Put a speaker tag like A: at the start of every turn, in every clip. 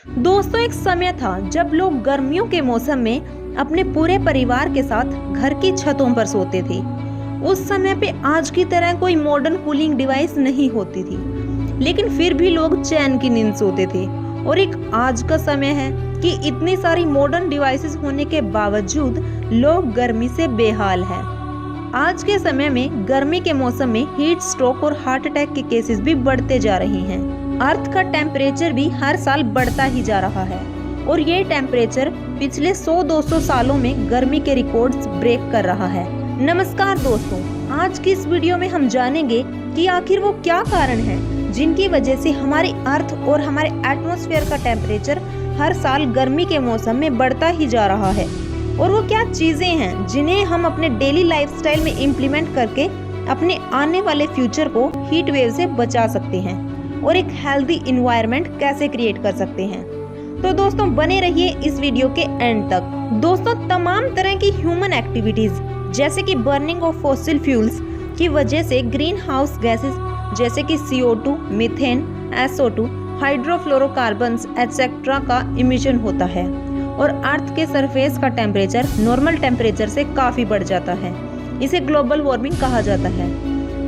A: दोस्तों, एक समय था जब लोग गर्मियों के मौसम में अपने पूरे परिवार के साथ घर की छतों पर सोते थे। उस समय पे आज की तरह कोई मॉडर्न कूलिंग डिवाइस नहीं होती थी, लेकिन फिर भी लोग चैन की नींद सोते थे। और एक आज का समय है कि इतनी सारी मॉडर्न डिवाइसेस होने के बावजूद लोग गर्मी से बेहाल हैं। आज के समय में गर्मी के मौसम में हीट स्ट्रोक और हार्ट अटैक के केसेस भी बढ़ते जा रहे हैं। अर्थ का टेम्परेचर भी हर साल बढ़ता ही जा रहा है और ये टेम्परेचर पिछले 100-200 सालों में गर्मी के रिकॉर्ड्स ब्रेक कर रहा है। नमस्कार दोस्तों, आज की इस वीडियो में हम जानेंगे कि आखिर वो क्या कारण है जिनकी वजह से हमारी अर्थ और हमारे एटमॉस्फेयर का टेम्परेचर हर साल गर्मी के मौसम में बढ़ता ही जा रहा है, और वो क्या चीजें हैं जिन्हें हम अपने डेली लाइफस्टाइल में इम्प्लीमेंट करके अपने आने वाले फ्यूचर को हीट वेव से बचा सकते हैं और एक हेल्दी इन्वायरमेंट कैसे क्रिएट कर सकते हैं। तो दोस्तों, बने रहिए इस वीडियो के एंड तक। दोस्तों, तमाम तरह की ह्यूमन एक्टिविटीज जैसे कि बर्निंग ऑफ फॉसिल फ्यूल्स की वजह से ग्रीन हाउस गैसेस जैसे कि CO2, मीथेन, SO2, हाइड्रोफ्लोरोकार्बन्स एटसेट्रा का इमिशन होता है और अर्थ के सरफेस का टेम्परेचर नॉर्मल टेम्परेचर से काफ़ी बढ़ जाता है। इसे ग्लोबल वार्मिंग कहा जाता है।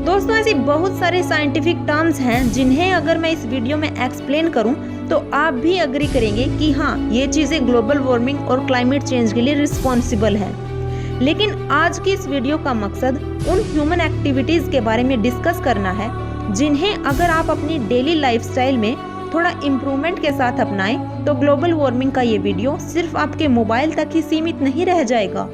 A: दोस्तों, ऐसी बहुत सारे साइंटिफिक टर्म्स हैं जिन्हें अगर मैं इस वीडियो में एक्सप्लेन करूं तो आप भी अग्री करेंगे कि हाँ, ये चीज़ें ग्लोबल वार्मिंग और क्लाइमेट चेंज के लिए रिस्पॉन्सिबल हैं। लेकिन आज की इस वीडियो का मकसद उन ह्यूमन एक्टिविटीज़ के बारे में डिस्कस करना है जिन्हें अगर आप अपनी डेली लाइफस्टाइल में थोड़ा इम्प्रूवमेंट के साथ अपनाएं तो ग्लोबल वार्मिंग का ये वीडियो सिर्फ आपके मोबाइल तक ही सीमित नहीं रह जाएगा,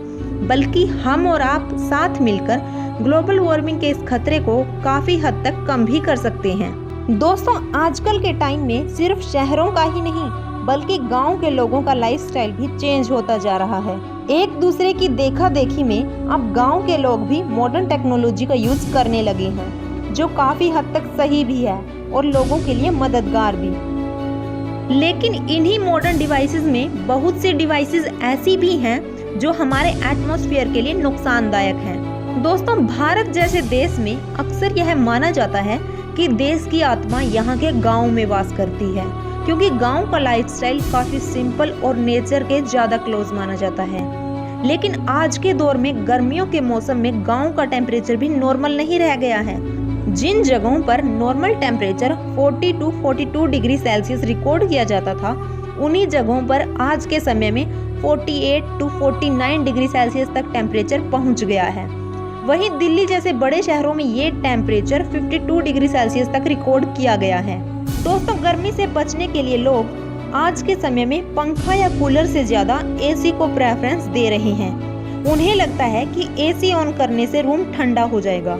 A: बल्कि हम और आप साथ मिलकर ग्लोबल वार्मिंग के इस खतरे को काफ़ी हद तक कम भी कर सकते हैं। दोस्तों, आजकल के टाइम में सिर्फ शहरों का ही नहीं बल्कि गांव के लोगों का लाइफस्टाइल भी चेंज होता जा रहा है। एक दूसरे की देखा देखी में अब गांव के लोग भी मॉडर्न टेक्नोलॉजी का यूज करने लगे हैं, जो काफ़ी हद तक सही भी है और लोगों के लिए मददगार भी। लेकिन इन्हीं मॉडर्न डिवाइसेस में बहुत सी डिवाइसेस ऐसी भी हैं जो हमारे एटमॉस्फेयर के लिए नुकसानदायक हैं। दोस्तों, भारत जैसे देश में अक्सर यह माना जाता है कि देश की आत्मा यहाँ के गाँव में वास करती है, क्योंकि गाँव का लाइफस्टाइल काफ़ी सिंपल और नेचर के ज़्यादा क्लोज माना जाता है। लेकिन आज के दौर में गर्मियों के मौसम में गाँव का टेम्परेचर भी नॉर्मल नहीं रह गया है। जिन जगहों पर normal temperature 40 to 42 degree Celsius record किया जाता था, उन्हीं जगहों पर आज के समय में 48 to 49 डिग्री सेल्सियस तक टेम्परेचर पहुंच गया है। वहीं दिल्ली जैसे बड़े शहरों में ये टेम्परेचर 52 डिग्री सेल्सियस तक रिकॉर्ड किया गया है। दोस्तों, गर्मी से बचने के लिए लोग आज के समय में पंखा या कूलर से ज़्यादा AC को प्रेफरेंस दे रहे हैं। उन्हें लगता है कि AC ऑन करने से रूम ठंडा हो जाएगा,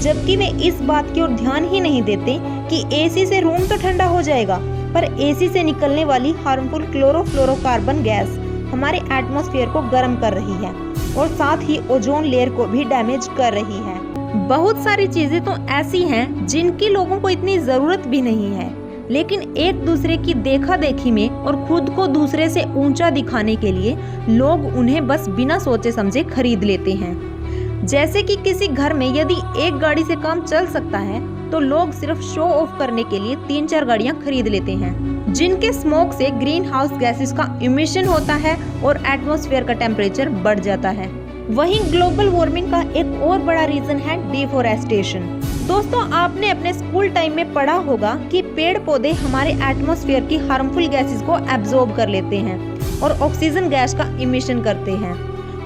A: जबकि वे इस बात की ओर ध्यान ही नहीं देते कि AC से रूम तो ठंडा हो जाएगा, पर AC से निकलने वाली हार्मफुल क्लोरोफ्लोरोकार्बन गैस हमारे एटमॉस्फेयर को गर्म कर रही है और साथ ही ओजोन लेयर को भी डैमेज कर रही है। बहुत सारी चीजें तो ऐसी हैं जिनकी लोगों को इतनी जरूरत भी नहीं है, लेकिन एक दूसरे की देखा देखी में और खुद को दूसरे से ऊंचा दिखाने के लिए लोग उन्हें बस बिना सोचे समझे खरीद लेते हैं। जैसे कि किसी घर में यदि एक गाड़ी से काम चल सकता है तो लोग सिर्फ शो ऑफ करने के लिए 3-4 गाड़ियां खरीद लेते हैं, जिनके स्मोक से ग्रीन हाउस गैसेस का इमिशन होता है और एटमॉस्फेयर का टेम्परेचर बढ़ जाता है। वहीं ग्लोबल वार्मिंग का एक और बड़ा रीजन है डिफोरेस्टेशन। दोस्तों, आपने अपने स्कूल टाइम में पढ़ा होगा कि पेड़ पौधे हमारे एटमॉस्फेयर की हार्मफुल गैसेस को एब्जॉर्ब कर लेते हैं और ऑक्सीजन गैस का इमिशन करते हैं।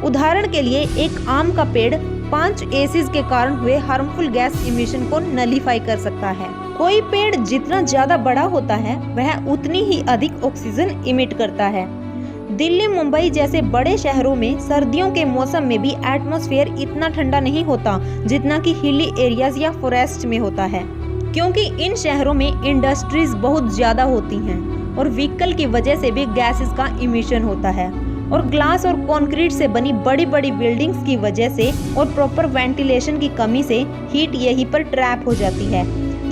A: उदाहरण के लिए, एक आम का पेड़ 5 एसिड के कारण हुए हार्मफुल गैस इमिशन को नलीफाई कर सकता है। कोई पेड़ जितना ज्यादा बड़ा होता है वह उतनी ही अधिक ऑक्सीजन इमिट करता है। दिल्ली, मुंबई जैसे बड़े शहरों में सर्दियों के मौसम में भी एटमॉस्फेयर इतना ठंडा नहीं होता जितना कि हिली एरियाज या फॉरेस्ट में होता है, क्योंकि इन शहरों में इंडस्ट्रीज बहुत ज्यादा होती हैं और व्हीकल की वजह से भी गैसेस का इमिशन होता है, और ग्लास और कंक्रीट से बनी बड़ी बड़ी बिल्डिंग्स की वजह से और प्रॉपर वेंटिलेशन की कमी से हीट यहीं पर ट्रैप हो जाती है।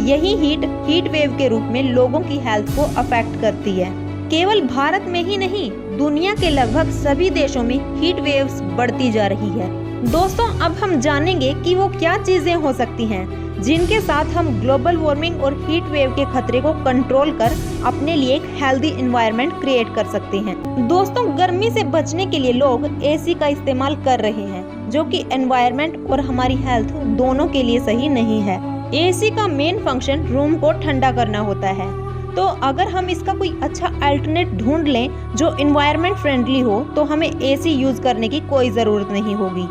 A: यही हीट वेव के रूप में लोगों की हेल्थ को अफेक्ट करती है। केवल भारत में ही नहीं, दुनिया के लगभग सभी देशों में हीट वेव्स बढ़ती जा रही है। दोस्तों, अब हम जानेंगे कि वो क्या चीजें हो सकती हैं जिनके साथ हम ग्लोबल वार्मिंग और हीट वेव के खतरे को कंट्रोल कर अपने लिए एक हेल्दी एनवायरनमेंट क्रिएट कर सकते हैं। दोस्तों, गर्मी से बचने के लिए लोग एसी का इस्तेमाल कर रहे हैं, जो कि एनवायरनमेंट और हमारी हेल्थ दोनों के लिए सही नहीं है। एसी का मेन फंक्शन रूम को ठंडा करना होता है, तो अगर हम इसका कोई अच्छा अल्टरनेट ढूंढ लें जो एनवायरनमेंट फ्रेंडली हो, तो हमें एसी यूज करने की कोई ज़रूरत नहीं होगी।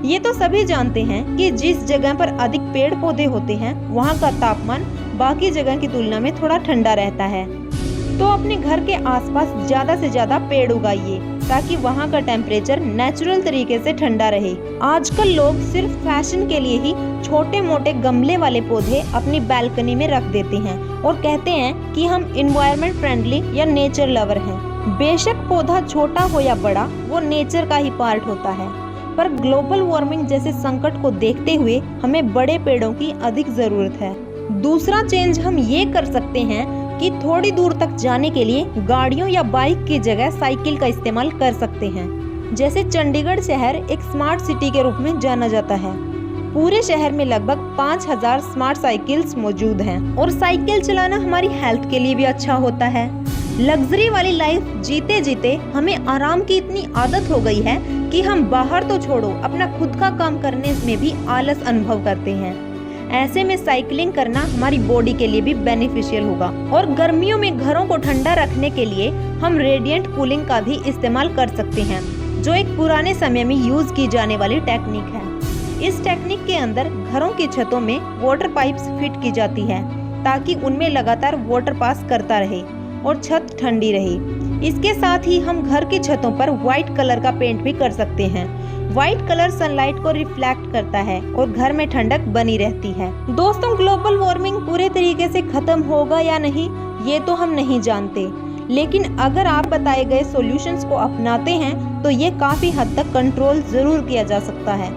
A: ये तो सभी जानते हैं कि जिस जगह पर अधिक पेड़ पौधे होते हैं वहाँ का तापमान बाकी जगह की तुलना में थोड़ा ठंडा रहता है। तो अपने घर के आसपास ज़्यादा से ज़्यादा पेड़ उगाइए ताकि वहाँ का टेम्परेचर नेचुरल तरीके से ठंडा रहे। आजकल लोग सिर्फ फैशन के लिए ही छोटे मोटे गमले वाले पौधे अपनी बालकनी में रख देते हैं और कहते हैं कि हम एनवायरनमेंट फ्रेंडली या नेचर लवर हैं। बेशक पौधा छोटा हो या बड़ा, वो नेचर का ही पार्ट होता है, पर ग्लोबल वार्मिंग जैसे संकट को देखते हुए हमें बड़े पेड़ों की अधिक जरूरत है। दूसरा चेंज हम ये कर सकते हैं कि थोड़ी दूर तक जाने के लिए गाड़ियों या बाइक की जगह साइकिल का इस्तेमाल कर सकते हैं। जैसे चंडीगढ़ शहर एक स्मार्ट सिटी के रूप में जाना जाता है। पूरे शहर में लगभग 5000 स्मार्ट साइकिल्स मौजूद हैं और साइकिल चलाना हमारी हेल्थ के लिए भी अच्छा होता है। लग्जरी वाली लाइफ जीते जीते हमें आराम की इतनी आदत हो गई है कि हम बाहर तो छोड़ो, अपना खुद का काम करने में भी आलस अनुभव करते हैं। ऐसे में साइकिलिंग करना हमारी बॉडी के लिए भी बेनिफिशियल होगा। और गर्मियों में घरों को ठंडा रखने के लिए हम रेडिएंट कूलिंग का भी इस्तेमाल कर सकते हैं, जो एक पुराने समय में यूज की जाने वाली टेक्निक है। इस टेक्निक के अंदर घरों की छतों में वाटर पाइप्स फिट की जाती है ताकि उनमें लगातार वाटर पास करता रहे और छत ठंडी रहे। इसके साथ ही हम घर की छतों पर व्हाइट कलर का पेंट भी कर सकते हैं। व्हाइट कलर सनलाइट को रिफ्लेक्ट करता है और घर में ठंडक बनी रहती है। दोस्तों, ग्लोबल वार्मिंग पूरे तरीके से खत्म होगा या नहीं ये तो हम नहीं जानते, लेकिन अगर आप बताए गए सॉल्यूशंस को अपनाते हैं तो ये काफी हद तक कंट्रोल जरूर किया जा सकता है।